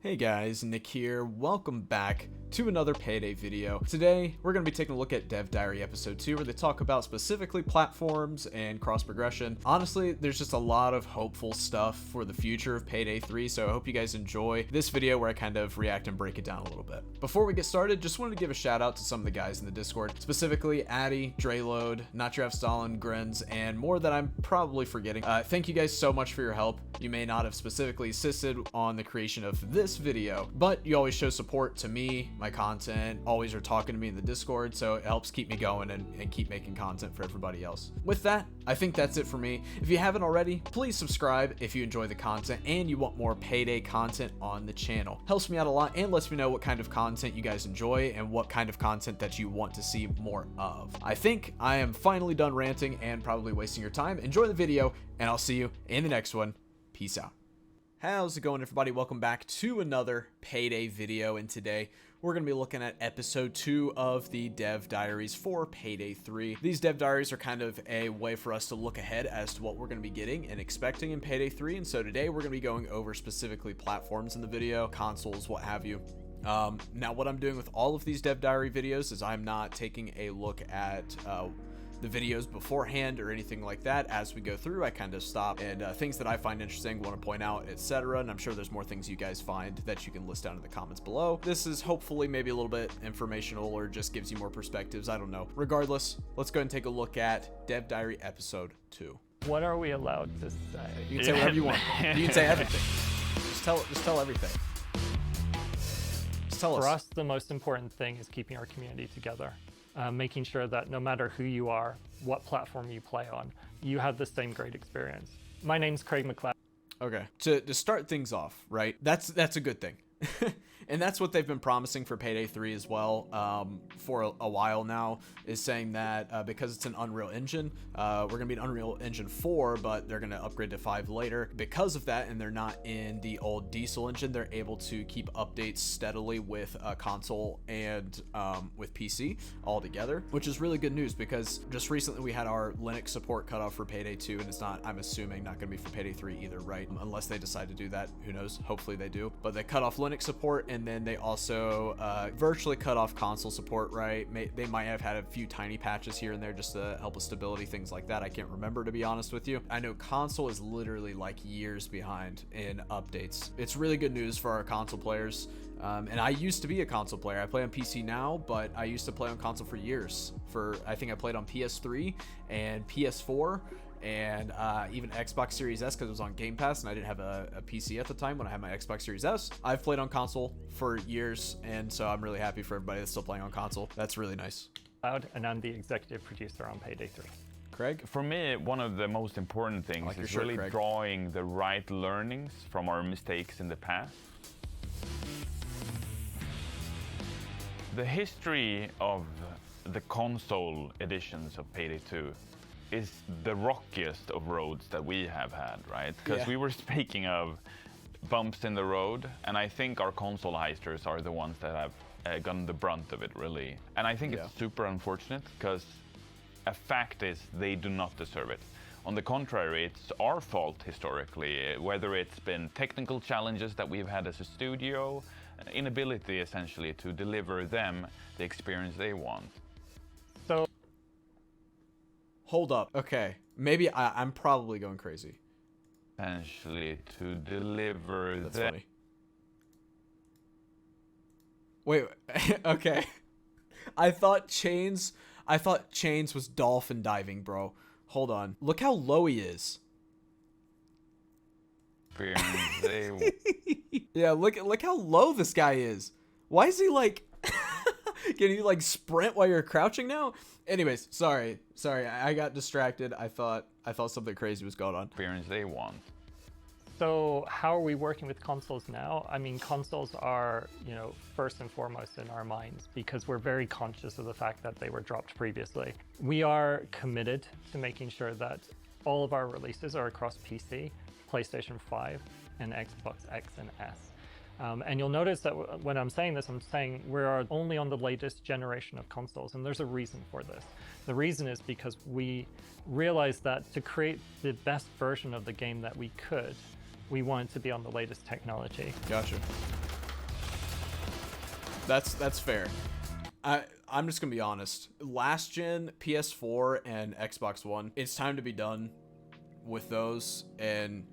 Hey guys, Nick here. Welcome back to another Payday video. Today, we're going to be taking a look at Dev Diary episode 2, where they talk about specifically platforms and cross progression. Honestly, there's just a lot of hopeful stuff for the future of Payday 3, so I hope you guys enjoy this video where I kind of react and break it down a little bit. Before we get started, just wanted to give a shout out to some of the guys in the Discord, specifically Addy, Drayload, Natrav Stalin, Grins, and more that I'm probably forgetting. Thank you guys so much for your help. You may not have specifically assisted on the creation of this video, but you always show support to me, my content, always are talking to me in the Discord, so it helps keep me going and keep making content for everybody else. With that, I think that's it for me. If you haven't already, please subscribe if you enjoy the content and you want more Payday content on the channel. Helps me out a lot and lets me know what kind of content you guys enjoy and what kind of content that you want to see more of. I think I am finally done ranting and probably wasting your time. Enjoy the video, and I'll see you in the next one. Peace out. How's it going, everybody? Welcome back to another Payday video, and today we're going to be looking at episode 2 of the Dev Diaries for Payday 3. These Dev Diaries are kind of a way for us to look ahead as to what we're going to be getting and expecting in Payday 3, and so today we're going to be going over specifically platforms in the video, consoles, what have you. Now what I'm doing with all of these Dev Diary videos is I'm not taking a look at the videos beforehand or anything like that. As we go through, I kind of stop and things that I find interesting, want to point out, etc. And I'm sure there's more things you guys find that you can list down in the comments below. This is hopefully maybe a little bit informational or just gives you more perspectives. I don't know. Regardless, let's go and take a look at Dev Diary episode 2. What are we allowed to say? You can say whatever you want. You can say everything. Just tell everything. Just tell us. For us, the most important thing is keeping our community together. Making sure that no matter who you are, what platform you play on, you have the same great experience. My name's Craig McLeod. Okay, to start things off, right? That's a good thing. And that's what they've been promising for Payday 3 as well, for a while now, is saying that because it's an Unreal Engine, we're going to be an Unreal Engine 4, but they're going to upgrade to 5 later. Because of that, and they're not in the old Diesel engine, they're able to keep updates steadily with console and with PC all together, which is really good news because just recently we had our Linux support cut off for Payday 2, and it's not, I'm assuming, not going to be for Payday 3 either, right? Unless they decide to do that, who knows? Hopefully they do. But they cut off Linux support, and then they also virtually cut off console support, right? They might have had a few tiny patches here and there just to help with stability, things like that. I can't remember, to be honest with you. I know console is literally like years behind in updates. It's really good news for our console players. And I used to be a console player. I play on PC now, but I used to play on console for years. I think I played on PS3 and PS4. And even Xbox Series S, because it was on Game Pass and I didn't have a PC at the time when I had my Xbox Series S. I've played on console for years, and so I'm really happy for everybody that's still playing on console. That's really nice. And I'm the executive producer on Payday 3. Craig? For me, one of the most important things is really drawing the right learnings from our mistakes in the past. The history of the console editions of Payday 2 is the rockiest of roads that we have had, right? Because we were speaking of bumps in the road, and I think our console heisters are the ones that have gotten the brunt of it, really. And I think it's super unfortunate, because a fact is they do not deserve it. On the contrary, it's our fault historically, whether it's been technical challenges that we've had as a studio, inability essentially to deliver them the experience they want. So hold up. Okay. Maybe I'm probably going crazy. Essentially to deliver That's them. funny. Wait. Okay. I thought Chains was dolphin diving, bro. Hold on. Look how low he is. Yeah, look how low this guy is. Why is he like can you like sprint while you're crouching now? Anyways, sorry, I got distracted. I thought something crazy was going on. Experience they want. So how are we working with consoles now? I mean, consoles are, first and foremost in our minds because we're very conscious of the fact that they were dropped previously. We are committed to making sure that all of our releases are across PC, PlayStation 5, and Xbox X and S. And you'll notice that when I'm saying this, I'm saying we're only on the latest generation of consoles, and there's a reason for this. The reason is because we realized that to create the best version of the game that we could, We want it to be on the latest technology. Gotcha. That's fair. I'm just gonna be honest. Last gen PS4 and Xbox One, it's time to be done with those, and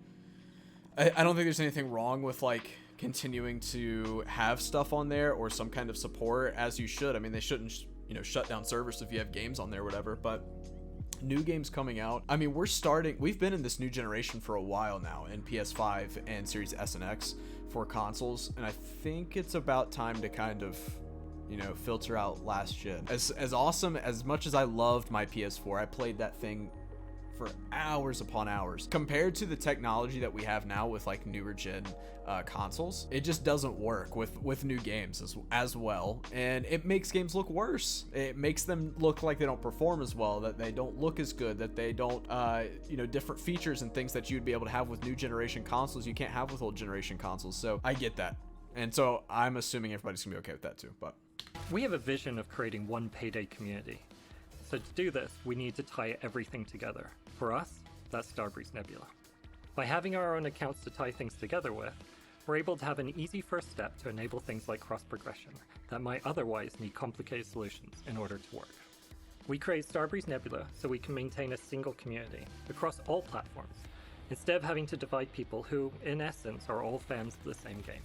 I don't think there's anything wrong with like continuing to have stuff on there or some kind of support, as you should. I mean, they shouldn't, you know, shut down servers if you have games on there or whatever, but new games coming out. I mean, we've been in this new generation for a while now in PS5 and Series S and X for consoles, and I think it's about time to kind of, you know, filter out last gen. As awesome, as much as I loved my PS4, I played that thing for hours upon hours. Compared to the technology that we have now with like newer gen consoles, it just doesn't work with new games as well, and it makes games look worse. It makes them look like they don't perform as well, that they don't look as good, that they don't you know, different features and things that you'd be able to have with new generation consoles you can't have with old generation consoles. So I get that, and so I'm assuming everybody's gonna be okay with that too. But We have a vision of creating one Payday community. So to do this, we need to tie everything together. For us, that's Starbreeze Nebula. By having our own accounts to tie things together with, we're able to have an easy first step to enable things like cross-progression that might otherwise need complicated solutions in order to work. We create Starbreeze Nebula so we can maintain a single community across all platforms, instead of having to divide people who, in essence, are all fans of the same game.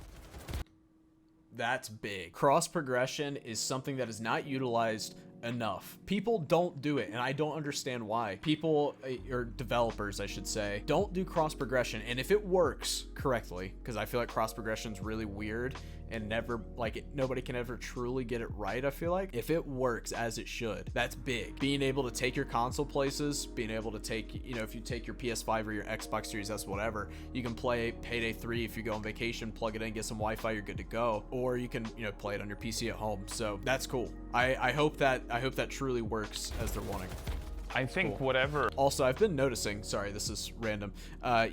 that's big. Cross progression is something that is not utilized enough. People don't do it, and I don't understand why. People, or developers I should say, don't do cross progression. And if it works correctly, because I feel like cross progression is really weird and never, like, nobody can ever truly get it right, I feel like. If it works as it should, that's big. Being able to take your console places, being able to take, you know, if you take your PS5 or your Xbox Series S, whatever, you can play Payday 3 if you go on vacation, plug it in, get some Wi-Fi, you're good to go. Or you can, you know, play it on your PC at home. So that's cool. I hope that truly works as they're wanting. I think Cool. whatever. Also, I've been noticing, sorry, this is random.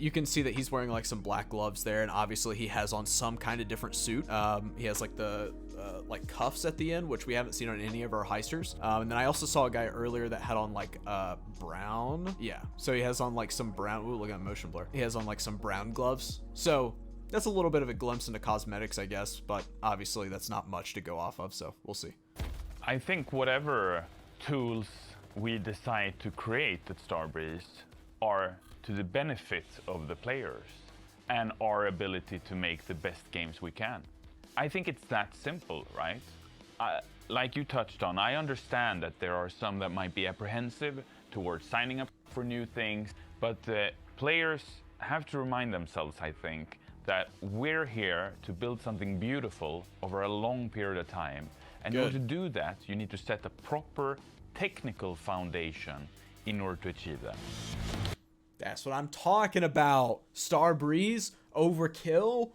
You can see that he's wearing like some black gloves there, and obviously he has on some kind of different suit. He has like the like cuffs at the end, which we haven't seen on any of our heisters. And then I also saw a guy earlier that had on like brown. Yeah, so he has on like some brown. Ooh, look at that motion blur. He has on like some brown gloves. So that's a little bit of a glimpse into cosmetics, I guess, but obviously that's not much to go off of, so we'll see. I think whatever tools we decide to create at Starbreeze are to the benefit of the players and our ability to make the best games we can. I think it's that simple, right? Like you touched on, I understand that there are some that might be apprehensive towards signing up for new things, but the players have to remind themselves, I think, that we're here to build something beautiful over a long period of time. And in order to do that, you need to set a proper technical foundation in order to achieve that. That's what I'm talking about. Starbreeze, overkill.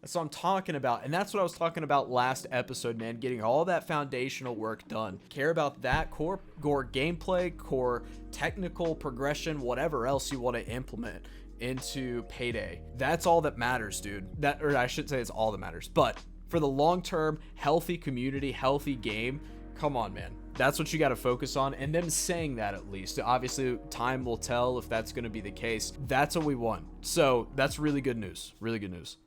That's what I'm talking about. And that's what I was talking about last episode, man. Getting all that foundational work done. Care about that core gameplay, core technical progression, whatever else you want to implement into Payday. That's all that matters, dude. Or I should say it's all that matters. But for the long-term, healthy community, healthy game, come on, man. That's what you got to focus on, and them saying that, at least. Obviously, time will tell if that's going to be the case. That's what we want. So that's really good news. Really good news.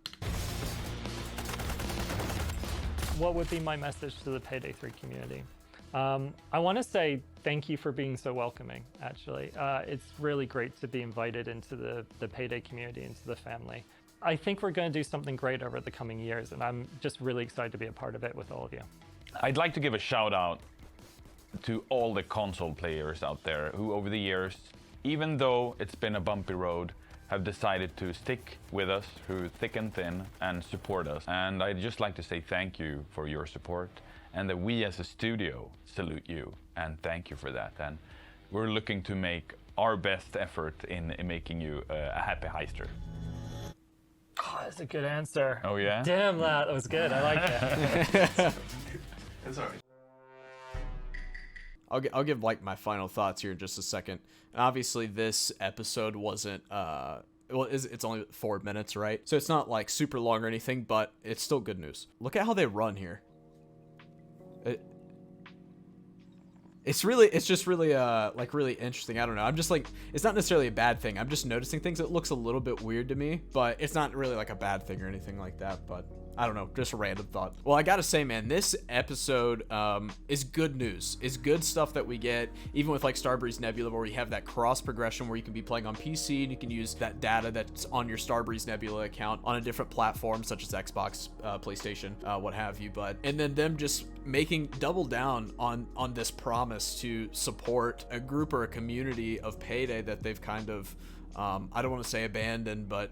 What would be my message to the Payday 3 community? I want to say thank you for being so welcoming, actually. It's really great to be invited into the Payday community, into the family. I think we're going to do something great over the coming years, and I'm just really excited to be a part of it with all of you. I'd like to give a shout out to all the console players out there who over the years, even though it's been a bumpy road, have decided to stick with us through thick and thin and support us. And I'd just like to say thank you for your support, and that we as a studio salute you and thank you for that. And we're looking to make our best effort in making you a happy heister. Oh, that's a good answer. Oh yeah? Damn, that was good. I like that. That's all right. I'll give like my final thoughts here in just a second. And obviously this episode wasn't well, it's only 4 minutes, right? So it's not like super long or anything, but it's still good news. Look at how they run here. it's just really like really interesting. I don't know. I'm just like, it's not necessarily a bad thing. I'm just noticing things that looks a little bit weird to me, but it's not really like a bad thing or anything like that. But I don't know, just a random thought. Well, I gotta say, man, this episode is good news. Is good stuff that we get, even with like Starbreeze Nebula, where we have that cross progression where you can be playing on PC and you can use that data that's on your Starbreeze Nebula account on a different platform, such as Xbox, PlayStation, what have you. But and then them just making double down on this promise to support a group or a community of Payday that they've kind of I don't want to say abandoned, but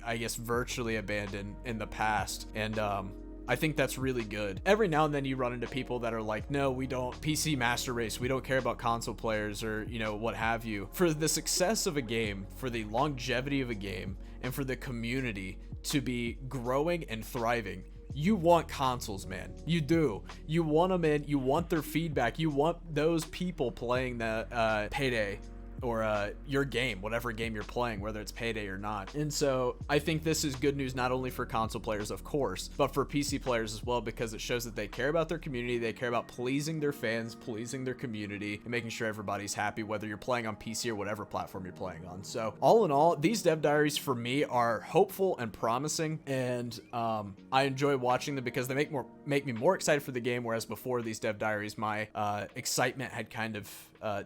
I guess virtually abandoned in the past. And I think that's really good. Every now and then you run into people that are like, no, we don't PC master race. We don't care about console players or, you know, what have you. For the success of a game, for the longevity of a game, and for the community to be growing and thriving, you want consoles, man. You do. You want them in. You want their feedback. You want those people playing the Payday or your game, whatever game you're playing, whether it's Payday or not. And so I think this is good news, not only for console players, of course, but for PC players as well, because it shows that they care about their community, they care about pleasing their fans, pleasing their community, and making sure everybody's happy, whether you're playing on PC or whatever platform you're playing on. So all in all, these dev diaries for me are hopeful and promising, and I enjoy watching them because they make me more excited for the game, whereas before these dev diaries, my excitement had kind of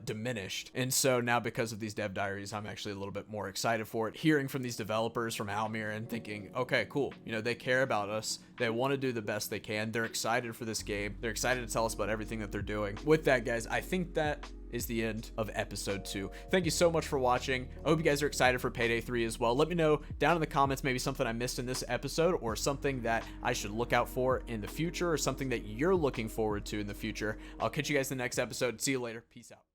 diminished. And so now, because of these dev diaries, I'm actually a little bit more excited for it, hearing from these developers, from Almir, and thinking, okay, cool, you know, they care about us, they want to do the best they can, they're excited for this game, they're excited to tell us about everything that they're doing. With that, guys, I think that is the end of episode 2. Thank you so much for watching. I hope you guys are excited for Payday 3 as well. Let me know down in the comments maybe something I missed in this episode, or something that I should look out for in the future, or something that you're looking forward to in the future. I'll catch you guys in the next episode. See you later. Peace out.